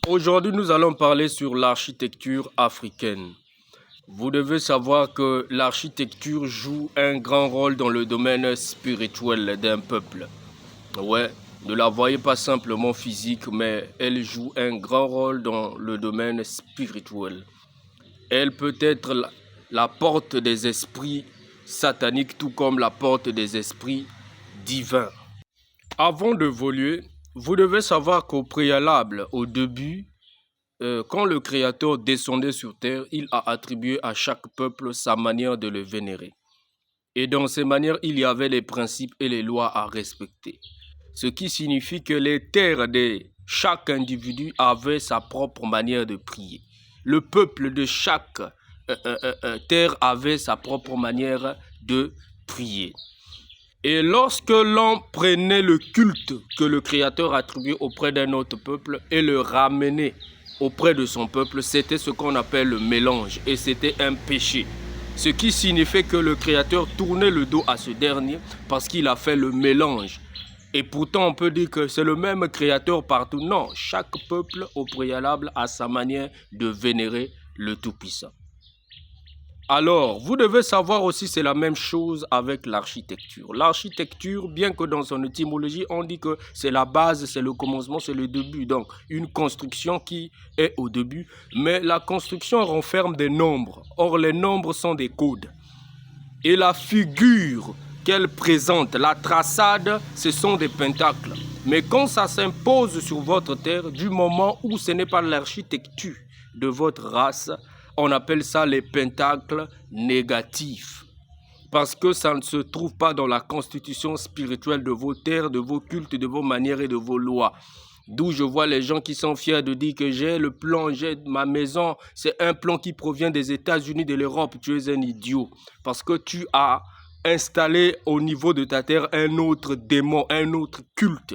Aujourd'hui, nous allons parler sur l'architecture africaine. Vous devez savoir que l'architecture joue un grand rôle dans le domaine spirituel d'un peuple. Ouais, ne la voyez pas simplement physique, mais elle joue un grand rôle dans le domaine spirituel. Elle peut être la porte des esprits sataniques, tout comme la porte des esprits divins. Avant d'évoluer, vous devez savoir qu'au préalable, au début, quand le Créateur descendait sur terre, il a attribué à chaque peuple sa manière de le vénérer. Et dans ces manières, il y avait les principes et les lois à respecter. Ce qui signifie que les terres de chaque individu avaient sa propre manière de prier. Le peuple de chaque terre avait sa propre manière de prier. Et lorsque l'on prenait le culte que le Créateur attribuait auprès d'un autre peuple et le ramenait auprès de son peuple, c'était ce qu'on appelle le mélange et c'était un péché. Ce qui signifiait que le Créateur tournait le dos à ce dernier parce qu'il a fait le mélange. Et pourtant, on peut dire que c'est le même Créateur partout. Non, chaque peuple au préalable a sa manière de vénérer le Tout-Puissant. Alors, vous devez savoir aussi, c'est la même chose avec l'architecture. L'architecture, bien que dans son étymologie, on dit que c'est la base, c'est le commencement, c'est le début. Donc, une construction qui est au début. Mais la construction renferme des nombres. Or, les nombres sont des codes. Et la figure qu'elle présente, la traçade, ce sont des pentacles. Mais quand ça s'impose sur votre terre, du moment où ce n'est pas l'architecture de votre race, on appelle ça les pentacles négatifs. Parce que ça ne se trouve pas dans la constitution spirituelle de vos terres, de vos cultes, de vos manières et de vos lois. D'où je vois les gens qui sont fiers de dire que j'ai le plan, j'ai ma maison. C'est un plan qui provient des États-Unis, de l'Europe. Tu es un idiot. Parce que tu as installé au niveau de ta terre un autre démon, un autre culte.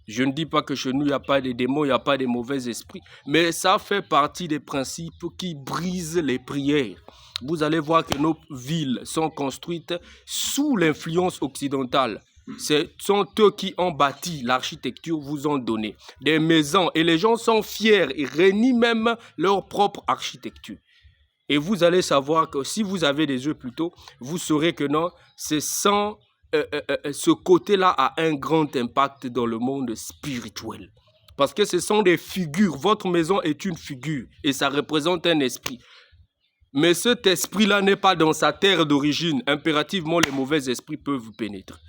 Je ne dis pas que chez nous, il n'y a pas de démons, il n'y a pas de mauvais esprits, mais ça fait partie des principes qui brisent les prières. Vous allez voir que nos villes sont construites sous l'influence occidentale. Ce sont eux qui ont bâti l'architecture, vous ont donné des maisons et les gens sont fiers et renient même leur propre architecture. Et vous allez savoir que si vous avez des yeux plutôt, vous saurez que non, c'est sans... ce côté-là a un grand impact dans le monde spirituel. Parce que ce sont des figures. Votre maison est une figure et ça représente un esprit. Mais cet esprit-là n'est pas dans sa terre d'origine. Impérativement, les mauvais esprits peuvent vous pénétrer.